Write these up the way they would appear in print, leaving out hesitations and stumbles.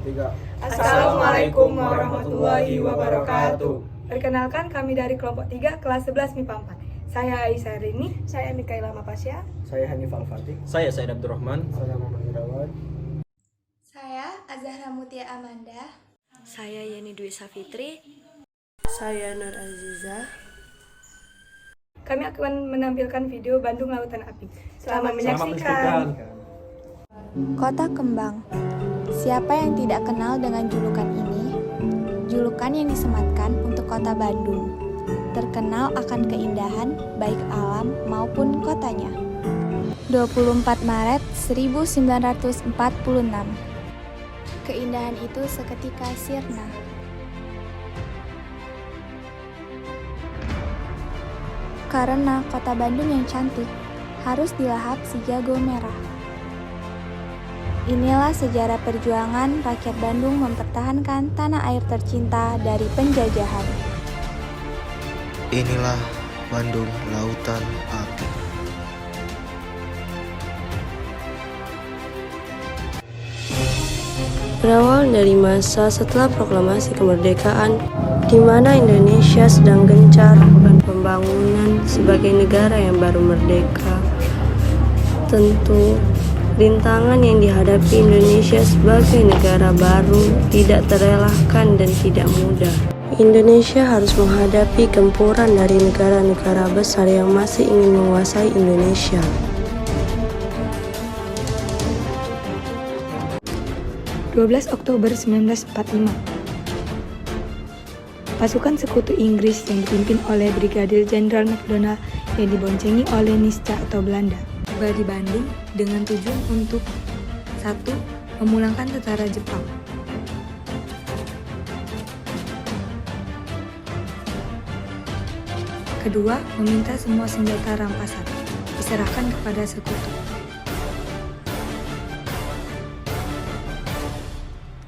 Tiga. Assalamualaikum warahmatullahi wabarakatuh. Perkenalkan, kami dari kelompok 3 kelas 11 MIPA 4. Saya Aisyah Rini. Saya Mikaela Mapasya. Saya Hanif Al-Fatih. Saya Said Abdurrahman. Saya Muhammad Irawan. Saya Azahra Mutia Amanda. Saya Yeni Dwi Safitri. Saya Nur Aziza. Kami akan menampilkan video Bandung Lautan Api. Selamat menyaksikan. Kota Kembang. Siapa yang tidak kenal dengan julukan ini? Julukan yang disematkan untuk kota Bandung. Terkenal akan keindahan baik alam maupun kotanya. 24 Maret 1946. Keindahan itu seketika sirna. Karena kota Bandung yang cantik harus dilahap si jago merah. Inilah sejarah perjuangan rakyat Bandung mempertahankan tanah air tercinta dari penjajahan. Inilah Bandung Lautan Api. Berawal dari masa setelah proklamasi kemerdekaan, di mana Indonesia sedang gencar melakukan pembangunan sebagai negara yang baru merdeka. Tentu, rintangan yang dihadapi Indonesia sebagai negara baru tidak terelakkan dan tidak mudah. Indonesia harus menghadapi gempuran dari negara-negara besar yang masih ingin menguasai Indonesia. Oktober 1945. Pasukan sekutu Inggris yang dipimpin oleh Brigadir Jenderal MacDonald yang diboncengi oleh Nisca atau Belanda tiba di Bandung dengan tujuan untuk 1. Memulangkan tentara Jepang, 2. Meminta semua senjata rampasan diserahkan kepada sekutu,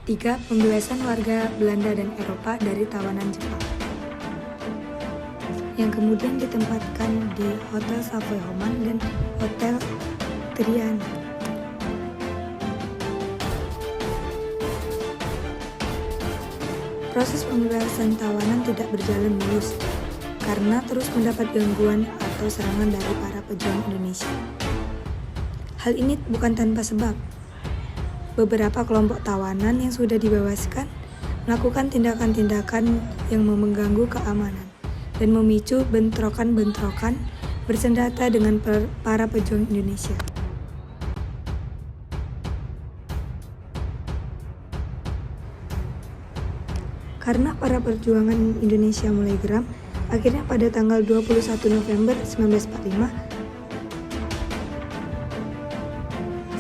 3. Pembebasan warga Belanda dan Eropa dari tawanan Jepang, yang kemudian ditempatkan di Hotel Savoy Homan dan Hotel Triana. Proses pembebasan tawanan tidak berjalan mulus karena terus mendapat gangguan atau serangan dari para pejuang Indonesia. Hal ini bukan tanpa sebab. Beberapa kelompok tawanan yang sudah dibebaskan melakukan tindakan-tindakan yang mengganggu keamanan dan memicu bentrokan-bentrokan bersenjata dengan para pejuang Indonesia. Karena para perjuangan Indonesia mulai geram, akhirnya pada tanggal 21 November 1945,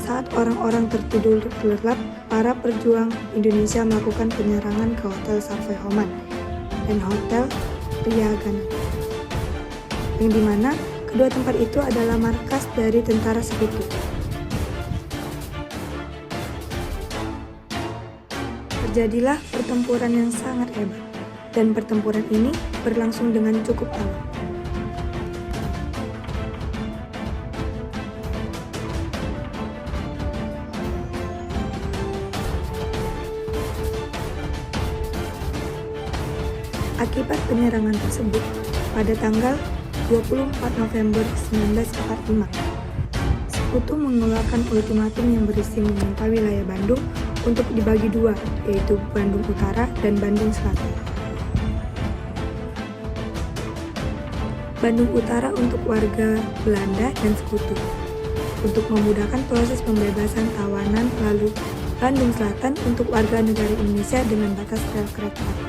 saat orang-orang tertidur gelap, para perjuang Indonesia melakukan penyerangan ke Hotel Savoy Homan dan Hotel Triana, yang dimana kedua tempat itu adalah markas dari tentara sekutu. Terjadilah pertempuran yang sangat hebat, dan pertempuran ini berlangsung dengan cukup lama. Akibat penyerangan tersebut, pada tanggal 24 November 1945, sekutu mengeluarkan ultimatum yang berisi meminta wilayah Bandung untuk dibagi dua, yaitu Bandung Utara dan Bandung Selatan. Bandung Utara untuk warga Belanda dan sekutu, untuk memudahkan proses pembebasan tawanan, lalu Bandung Selatan untuk warga negara Indonesia dengan batas rel kereta api.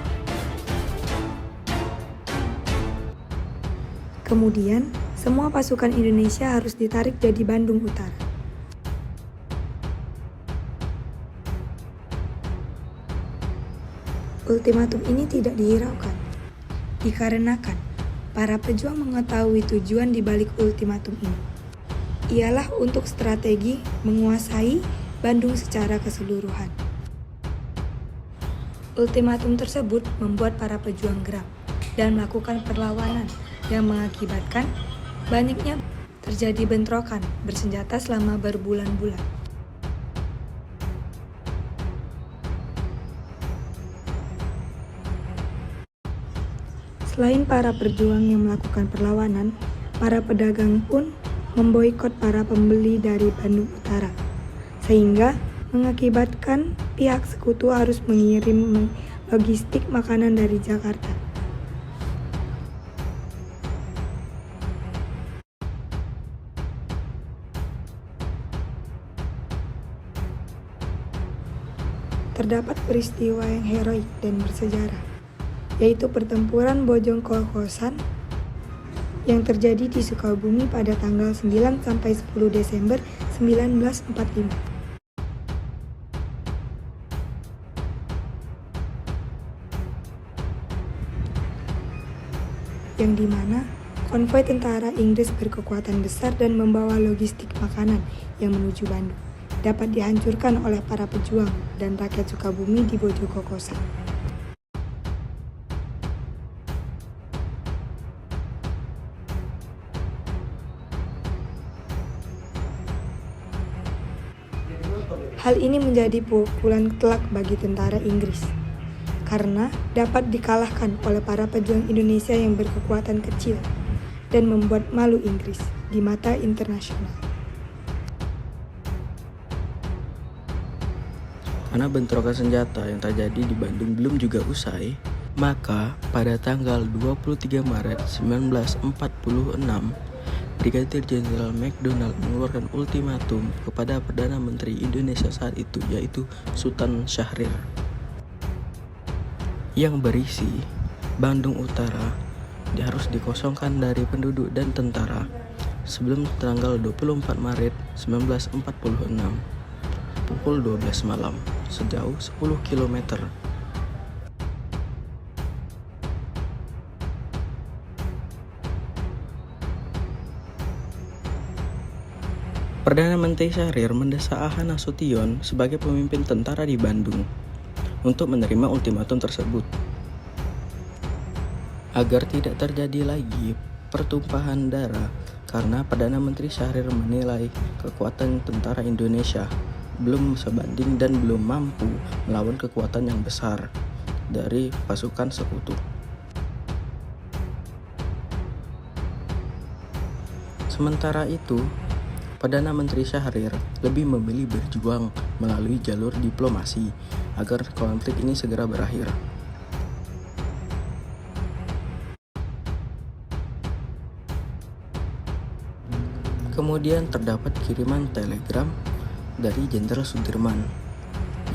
Kemudian, semua pasukan Indonesia harus ditarik jadi Bandung Utara. Ultimatum ini tidak dihiraukan, dikarenakan para pejuang mengetahui tujuan di balik ultimatum ini. Ialah untuk strategi menguasai Bandung secara keseluruhan. Ultimatum tersebut membuat para pejuang geram dan melakukan perlawanan yang mengakibatkan banyaknya terjadi bentrokan bersenjata selama berbulan-bulan. Selain para perjuang yang melakukan perlawanan, para pedagang pun memboikot para pembeli dari Bandung Utara, sehingga mengakibatkan pihak sekutu harus mengirim logistik makanan dari Jakarta. Terdapat peristiwa yang heroik dan bersejarah, yaitu pertempuran Bojong Kokosan yang terjadi di Sukabumi pada tanggal 9 sampai 10 Desember 1945. Yang dimana konvoi tentara Inggris berkekuatan besar dan membawa logistik makanan yang menuju Bandung dapat dihancurkan oleh para pejuang dan rakyat Sukabumi di Bojong Kokosan. Hal ini menjadi pukulan telak bagi tentara Inggris, karena dapat dikalahkan oleh para pejuang Indonesia yang berkekuatan kecil dan membuat malu Inggris di mata internasional. Karena bentrokan senjata yang terjadi di Bandung belum juga usai, maka pada tanggal 23 Maret 1946, Brigadir Jenderal MacDonald mengeluarkan ultimatum kepada Perdana Menteri Indonesia saat itu, yaitu Sultan Syahrir, yang berisi Bandung Utara harus dikosongkan dari penduduk dan tentara sebelum tanggal 24 Maret 1946 pukul 12 malam sejauh 10 km. Perdana Menteri Syahrir mendesak Aha Nasution sebagai pemimpin tentara di Bandung untuk menerima ultimatum tersebut agar tidak terjadi lagi pertumpahan darah, karena Perdana Menteri Syahrir menilai kekuatan tentara Indonesia belum sebanding dan belum mampu melawan kekuatan yang besar dari pasukan sekutu. Sementara itu, Perdana Menteri Syahrir lebih memilih berjuang melalui jalur diplomasi agar konflik ini segera berakhir. Kemudian terdapat kiriman telegram dari Jenderal Sudirman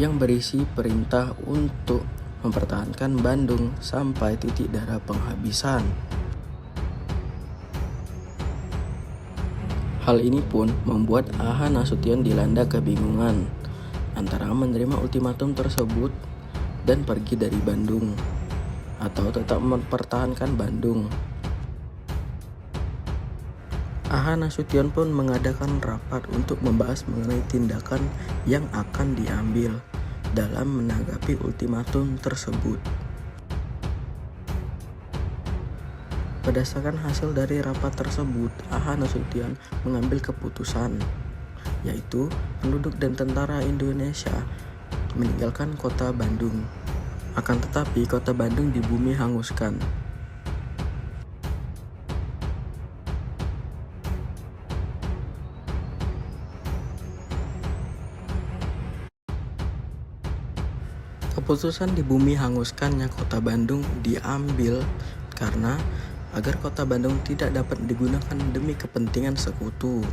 yang berisi perintah untuk mempertahankan Bandung sampai titik darah penghabisan. Hal ini pun membuat Aha Nasution dilanda kebingungan antara menerima ultimatum tersebut dan pergi dari Bandung atau tetap mempertahankan Bandung. Aha Nasution pun mengadakan rapat untuk membahas mengenai tindakan yang akan diambil dalam menanggapi ultimatum tersebut. Berdasarkan hasil dari rapat tersebut, Aha Nasution mengambil keputusan, yaitu penduduk dan tentara Indonesia meninggalkan kota Bandung. Akan tetapi kota Bandung di bumi hanguskan. Keputusan di bumi hanguskannya kota Bandung diambil karena agar kota Bandung tidak dapat digunakan demi kepentingan sekutu.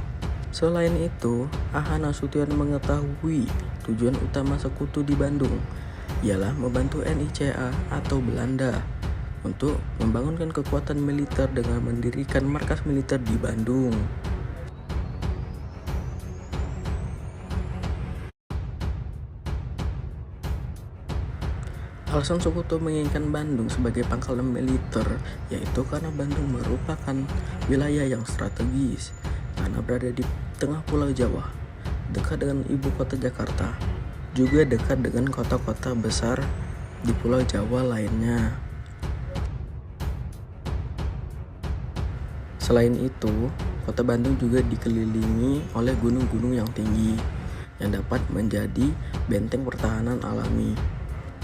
Selain itu, Aha Nasution mengetahui tujuan utama sekutu di Bandung ialah membantu NICA atau Belanda untuk membangunkan kekuatan militer dengan mendirikan markas militer di Bandung. Alasan sekutu menginginkan Bandung sebagai pangkalan militer yaitu karena Bandung merupakan wilayah yang strategis karena berada di tengah Pulau Jawa, dekat dengan ibu kota Jakarta, juga dekat dengan kota-kota besar di Pulau Jawa lainnya. Selain itu, kota Bandung juga dikelilingi oleh gunung-gunung yang tinggi yang dapat menjadi benteng pertahanan alami.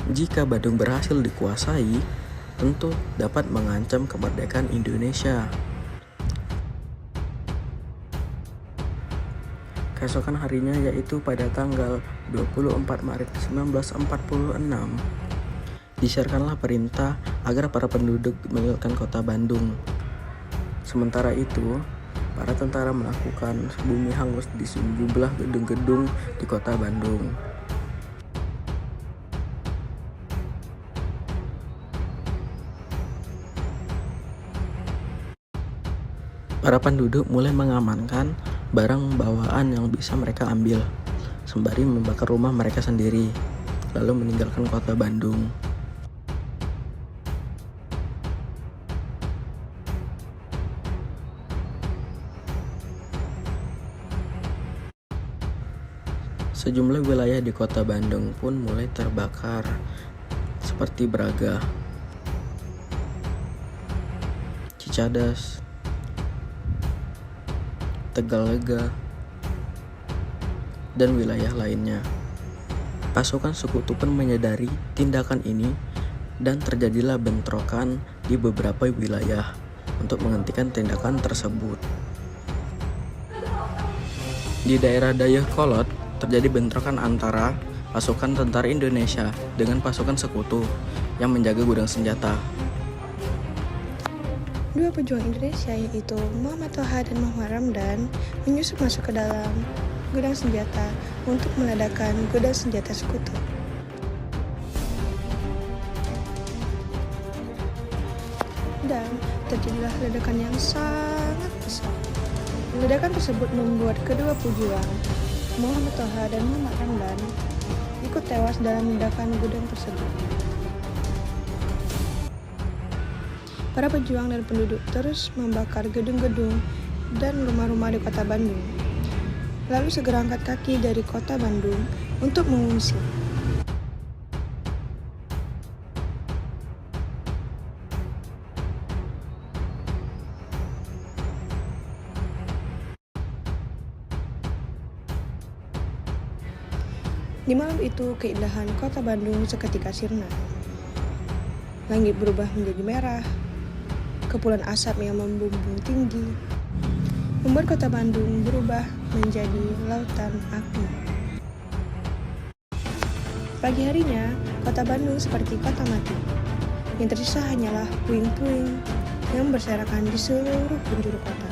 Jika Bandung berhasil dikuasai, tentu dapat mengancam kemerdekaan Indonesia. Keesokan harinya, yaitu pada tanggal 24 Maret 1946, disiarkanlah perintah agar para penduduk meninggalkan kota Bandung. Sementara itu, para tentara melakukan bumi hangus di sejumlah gedung-gedung di kota Bandung. Para penduduk mulai mengamankan barang bawaan yang bisa mereka ambil, sembari membakar rumah mereka sendiri, lalu meninggalkan kota Bandung. Sejumlah wilayah di kota Bandung pun mulai terbakar, seperti Braga, Cicadas, Tegalega, dan wilayah lainnya. Pasukan sekutu pun menyadari tindakan ini dan terjadilah bentrokan di beberapa wilayah untuk menghentikan tindakan tersebut. Di daerah Dayakolot terjadi bentrokan antara pasukan tentara Indonesia dengan pasukan sekutu yang menjaga gudang senjata. Dua pejuang Indonesia yaitu Muhammad Toha dan Muhammad Ramdan menyusup masuk ke dalam gudang senjata untuk meledakkan gudang senjata sekutu. Dan terjadilah ledakan yang sangat besar. Ledakan tersebut membuat kedua pejuang, Muhammad Toha dan Muhammad Ramdan, ikut tewas dalam ledakan gudang tersebut. Para pejuang dan penduduk terus membakar gedung-gedung dan rumah-rumah di kota Bandung, lalu segera angkat kaki dari kota Bandung untuk mengungsi. Di malam itu, keindahan kota Bandung seketika sirna. Langit berubah menjadi merah. Kepulan asap yang membumbung tinggi membuat kota Bandung berubah menjadi lautan api. Pagi harinya, kota Bandung seperti kota mati. Yang tersisa hanyalah puing-puing yang berserakan di seluruh penjuru kota.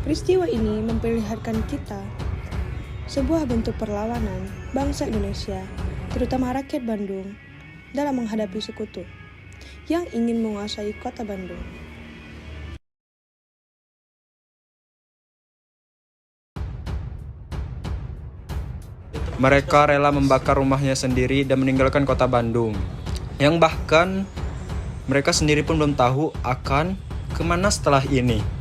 Peristiwa ini memperlihatkan kita sebuah bentuk perlawanan bangsa Indonesia, terutama rakyat Bandung, dalam menghadapi sekutu yang ingin menguasai kota Bandung. Mereka rela membakar rumahnya sendiri dan meninggalkan kota Bandung, yang bahkan mereka sendiri pun belum tahu akan kemana setelah ini.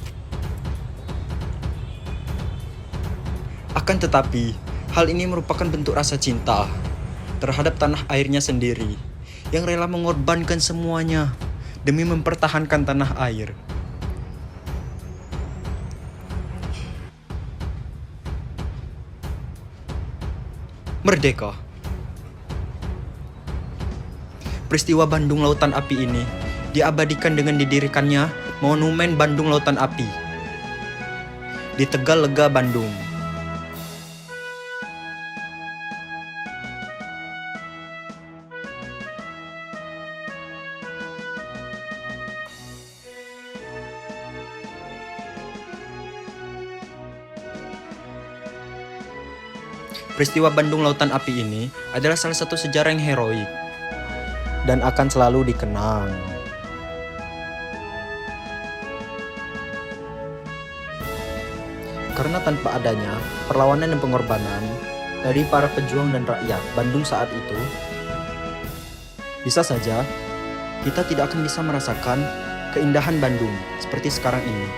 Akan tetapi, hal ini merupakan bentuk rasa cinta terhadap tanah airnya sendiri, yang rela mengorbankan semuanya demi mempertahankan tanah air. Merdeka. Peristiwa Bandung Lautan Api ini diabadikan dengan didirikannya Monumen Bandung Lautan Api di Tegalega, Bandung. Peristiwa Bandung Lautan Api ini adalah salah satu sejarah yang heroik dan akan selalu dikenang. Karena tanpa adanya perlawanan dan pengorbanan dari para pejuang dan rakyat Bandung saat itu, bisa saja kita tidak akan bisa merasakan keindahan Bandung seperti sekarang ini.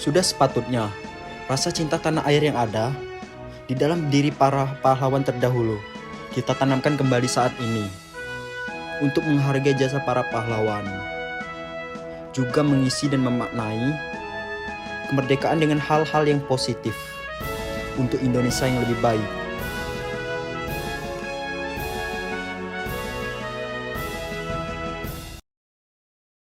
Sudah sepatutnya rasa cinta tanah air yang ada di dalam diri para pahlawan terdahulu kita tanamkan kembali saat ini untuk menghargai jasa para pahlawan, juga mengisi dan memaknai kemerdekaan dengan hal-hal yang positif untuk Indonesia yang lebih baik.